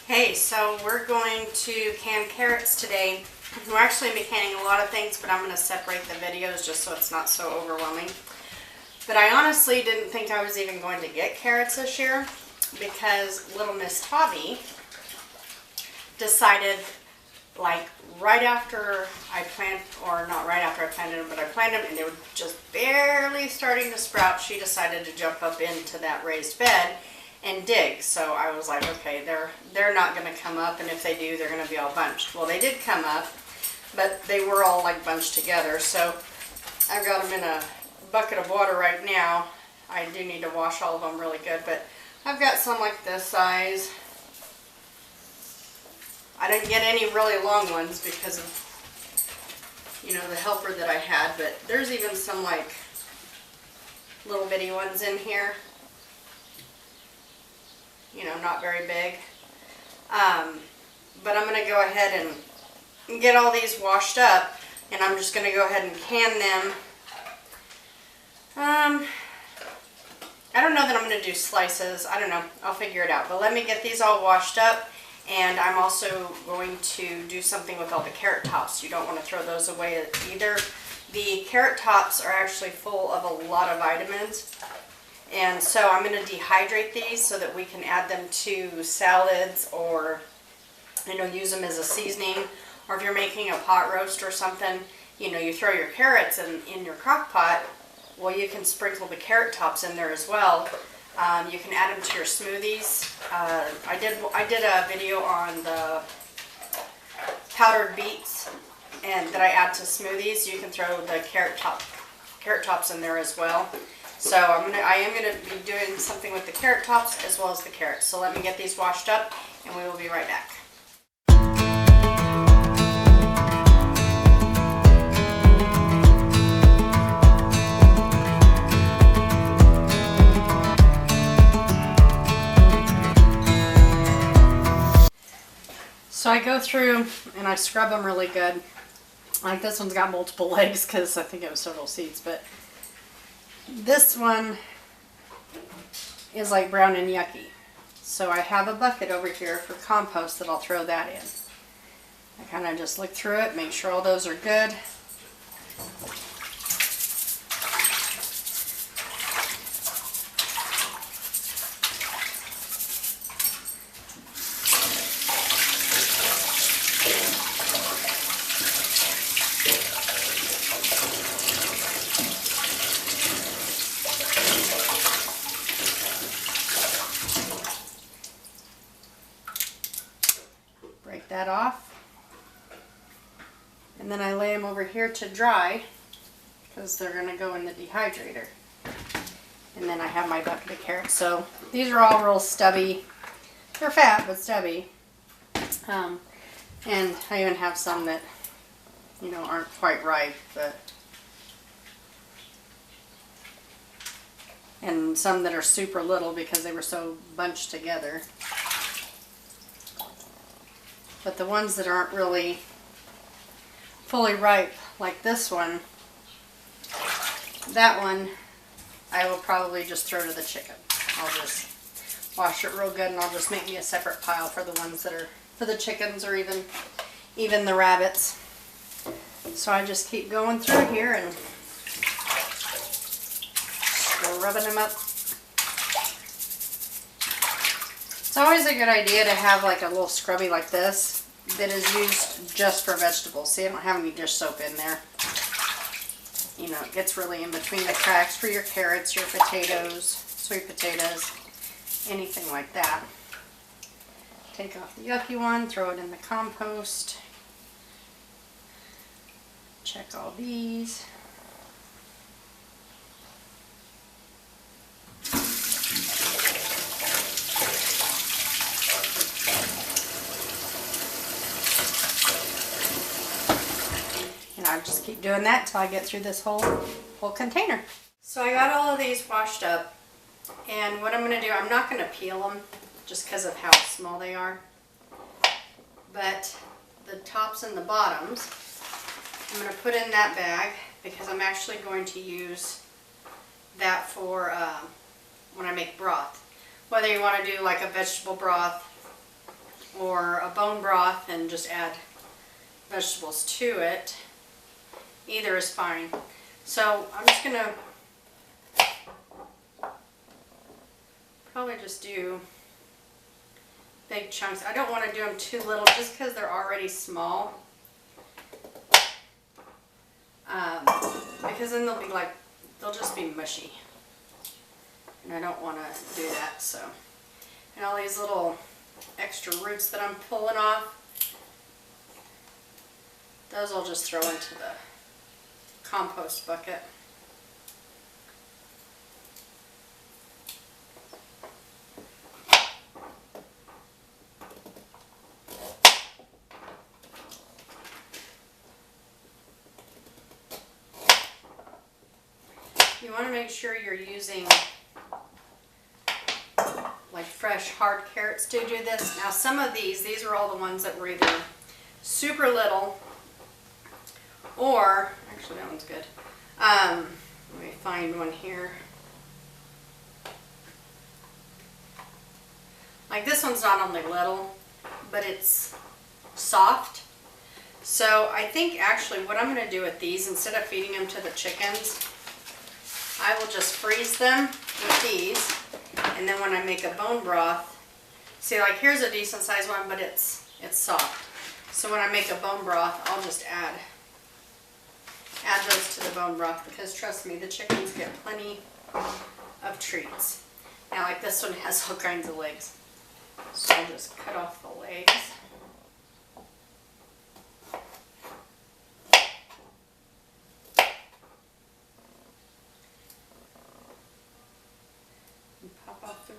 Hey, so we're going to can carrots today. We're actually be canning a lot of things, but I'm going to separate the videos just so it's not so overwhelming. But I honestly didn't think I was even going to get carrots this year because little Miss Tavi decided, like right after I planted, or not right after I planted them, but I planted them and they were just barely starting to sprout. She decided to jump up into that raised bed and dig. So I was like, okay, they're not going to come up, and if they do, they're going to be all bunched. Well, they did come up, but they were all like bunched together. So I've got them in a bucket of water right now. I do need to wash all of them really good, but I've got some like this size. I didn't get any really long ones because of, the helper that I had, but there's even some like little bitty ones in here. Not very big. But I'm going to go ahead and get all these washed up, and I'm just going to go ahead and can them. I don't know that I'm going to do slices. I don't know. I'll figure it out. But let me get these all washed up, and I'm also going to do something with all the carrot tops. You don't want to throw those away either. The carrot tops are actually full of a lot of vitamins. And so I'm going to dehydrate these so that we can add them to salads, or use them as a seasoning. Or if you're making a pot roast or something, you throw your carrots in your crock pot. Well, you can sprinkle the carrot tops in there as well. You can add them to your smoothies. I did a video on the powdered beets and that I add to smoothies. You can throw the carrot tops in there as well. So I am gonna be doing something with the carrot tops as well as the carrots. So let me get these washed up, and we will be right back. So I go through and I scrub them really good. Like this one's got multiple legs because I think it was several seeds, but this one is like brown and yucky. So I have a bucket over here for compost that I'll throw that in. I kind of just look through it, make sure all those are good. Break that off, and then I lay them over here to dry because they're going to go in the dehydrator. And then I have my bucket of carrots. So these are all real stubby. They're fat but stubby, and I even have some that aren't quite ripe, and some that are super little because they were so bunched together. But the ones that aren't really fully ripe, like this one, that one, I will probably just throw to the chicken. I'll just wash it real good, and I'll just make me a separate pile for the ones that are for the chickens, or even the rabbits. So I just keep going through here and go rubbing them up. It's always a good idea to have like a little scrubby like this that is used just for vegetables. See, I don't have any dish soap in there. It gets really in between the cracks for your carrots, your potatoes, sweet potatoes, anything like that. Take off the yucky one, throw it in the compost. Check all these. I just keep doing that until I get through this whole container. So I got all of these washed up, and what I'm going to do, I'm not going to peel them just because of how small they are, but the tops and the bottoms I'm going to put in that bag because I'm actually going to use that for when I make broth. Whether you want to do like a vegetable broth or a bone broth and just add vegetables to it. Either is fine. So I'm just going to probably just do big chunks. I don't want to do them too little just because they're already small. Because then they'll just be mushy. And I don't want to do that, so. And all these little extra roots that I'm pulling off, those I'll just throw into the compost bucket. You want to make sure you're using like fresh hard carrots to do this. Now some of these are all the ones that were either super little or, actually that one's good. Let me find one here. Like this one's not only little, but it's soft. So I think actually what I'm going to do with these, instead of feeding them to the chickens, I will just freeze them with these, and then when I make a bone broth, see, like here's a decent sized one, but it's soft. So when I make a bone broth, I'll just add those to the bone broth, because trust me, the chickens get plenty of treats. Now like this one has all kinds of legs, so I'll just cut off the legs.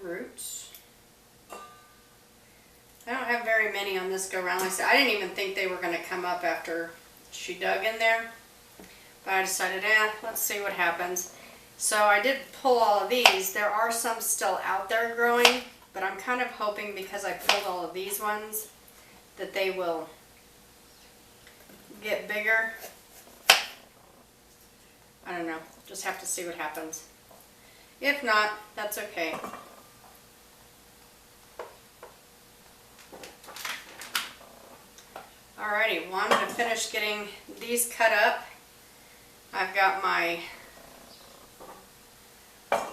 Roots. I don't have very many on this go round. Like I said, I didn't even think they were going to come up after she dug in there, but I decided, let's see what happens. So I did pull all of these. There are some still out there growing, but I'm kind of hoping, because I pulled all of these ones, that they will get bigger. I don't know. Just have to see what happens. If not, that's okay. Alrighty, well I'm going to finish getting these cut up. I've got my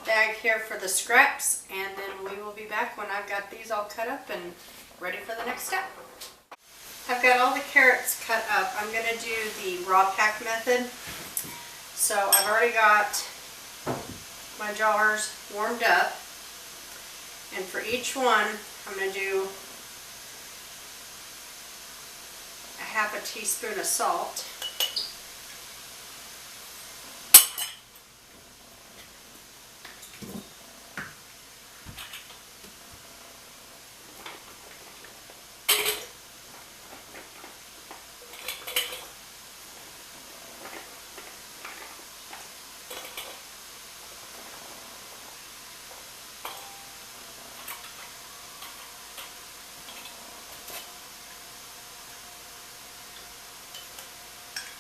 bag here for the scraps, and then we will be back when I've got these all cut up and ready for the next step. I've got all the carrots cut up. I'm going to do the raw pack method. So I've already got my jars warmed up, and for each one I'm going to do a half a teaspoon of salt.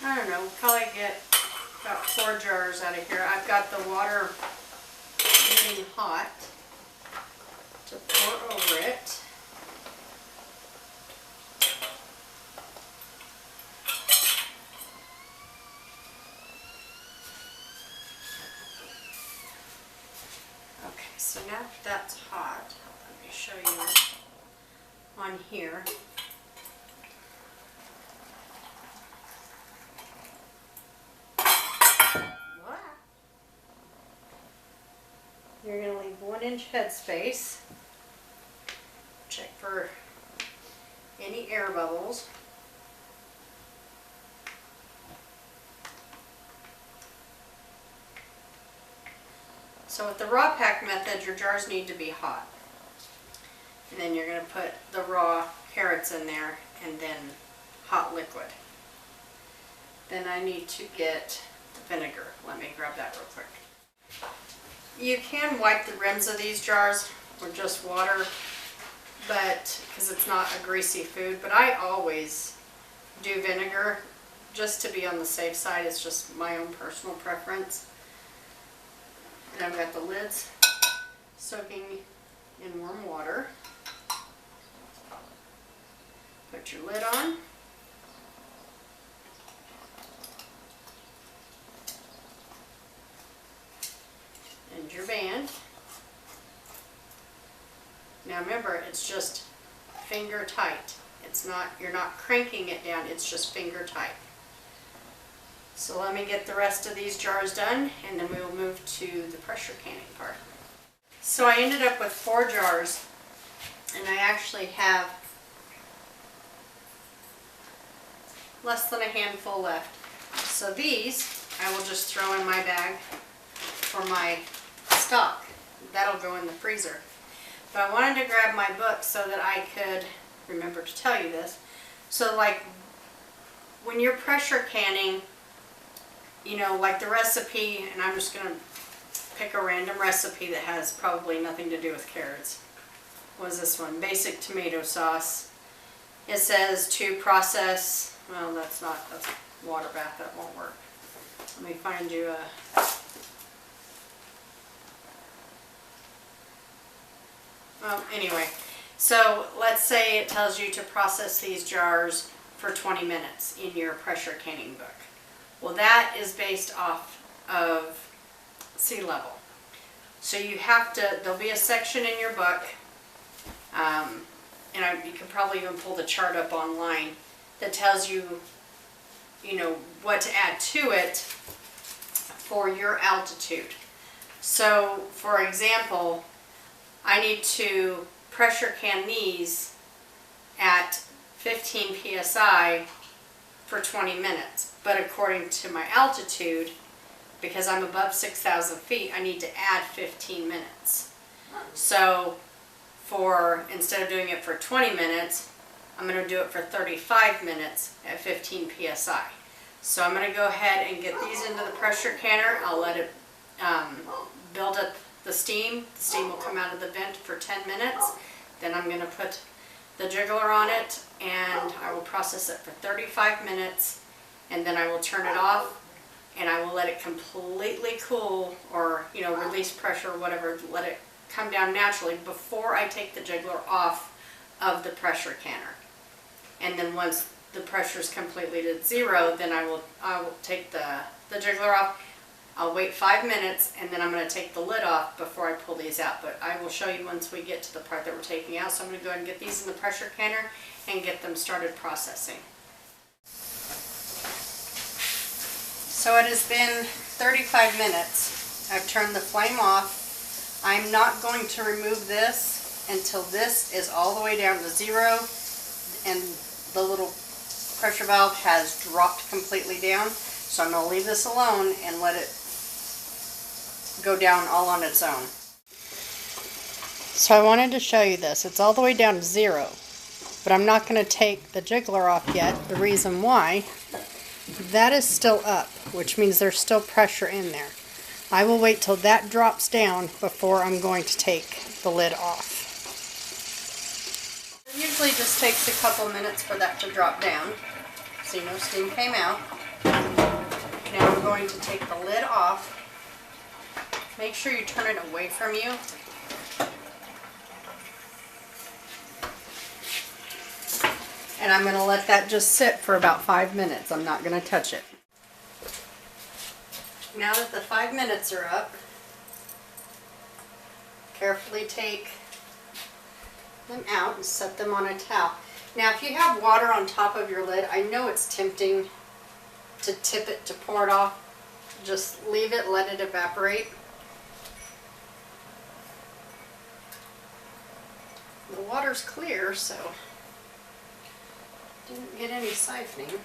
I don't know, probably get about 4 jars out of here. I've got the water getting hot to pour over it. Okay, so now that that's hot, let me show you on here. You're going to leave 1-inch headspace. Check for any air bubbles. So with the raw pack method, your jars need to be hot. And then you're going to put the raw carrots in there and then hot liquid. Then I need to get the vinegar. Let me grab that real quick. You can wipe the rims of these jars with just water, but because it's not a greasy food, but I always do vinegar just to be on the safe side. It's just my own personal preference. And I've got the lids soaking in warm water. Put your lid on. And your band. Now remember, it's just finger tight. It's not, you're not cranking it down, it's just finger tight. So let me get the rest of these jars done, and then we will move to the pressure canning part. So I ended up with 4 jars, and I actually have less than a handful left. So these I will just throw in my bag for my stock. That'll go in the freezer. But I wanted to grab my book so that I could remember to tell you this. So like when you're pressure canning, you know, like the recipe, and I'm just going to pick a random recipe that has probably nothing to do with carrots. What is this one? Basic tomato sauce. It says to process, well that's water bath, that won't work. Let me find you a, well anyway, so let's say it tells you to process these jars for 20 minutes in your pressure canning book. Well, that is based off of sea level. So you have to, there'll be a section in your book, you could probably even pull the chart up online that tells you, you know, what to add to it for your altitude. So, for example, I need to pressure can these at 15 psi for 20 minutes. But according to my altitude, because I'm above 6,000 feet, I need to add 15 minutes. So instead of doing it for 20 minutes, I'm going to do it for 35 minutes at 15 psi. So I'm going to go ahead and get these into the pressure canner. I'll let it build up the steam. The steam will come out of the vent for 10 minutes. Then I'm going to put the jiggler on it, and I will process it for 35 minutes, and then I will turn it off, and I will let it completely cool, or, you know, release pressure or whatever, let it come down naturally before I take the jiggler off of the pressure canner. And then once the pressure is completely at 0, then I will take the jiggler off. I'll wait 5 minutes, and then I'm going to take the lid off before I pull these out. But I will show you once we get to the part that we're taking out. So I'm going to go ahead and get these in the pressure canner and get them started processing. So it has been 35 minutes. I've turned the flame off. I'm not going to remove this until this is all the way down to 0 and the little pressure valve has dropped completely down. So I'm going to leave this alone and let it go down all on its own. So I wanted to show you this. It's all the way down to 0, but I'm not going to take the jiggler off yet. The reason why, that is still up, which means there's still pressure in there. I will wait till that drops down before I'm going to take the lid off. It usually just takes a couple minutes for that to drop down. So you know steam came out. Now I'm going to take the lid off. Make sure you turn it away from you. And I'm going to let that just sit for about 5 minutes. I'm not going to touch it. Now that the 5 minutes are up, carefully take them out and set them on a towel. Now if you have water on top of your lid, I know it's tempting to tip it to pour it off. Just leave it, let it evaporate. The water's clear, so didn't get any siphoning.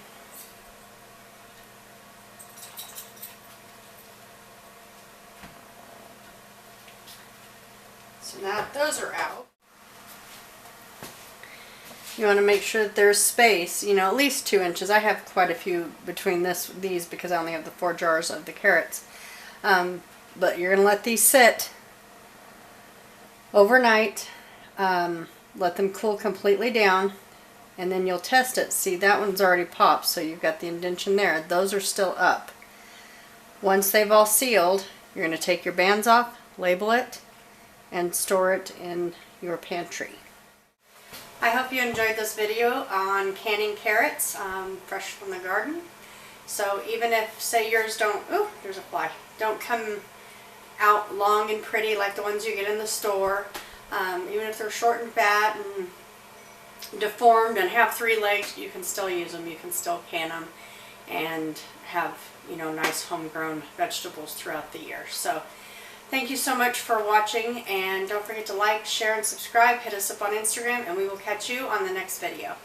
So now that those are out, you want to make sure that there's space, you know, at least 2 inches. I have quite a few between these because I only have the 4 jars of the carrots. But you're going to let these sit overnight. Let them cool completely down, and then you'll test it. See, that one's already popped, so you've got the indentation there. Those are still up. Once they've all sealed, you're going to take your bands off, label it, and store it in your pantry. I hope you enjoyed this video on canning carrots fresh from the garden. So even if, say, yours don't, ooh, there's a fly, don't come out long and pretty like the ones you get in the store, even if they're short and fat and deformed and have 3 legs, you can still use them, you can still can them and have, you know, nice homegrown vegetables throughout the year. So thank you so much for watching, and don't forget to like, share, and subscribe. Hit us up on Instagram, and we will catch you on the next video.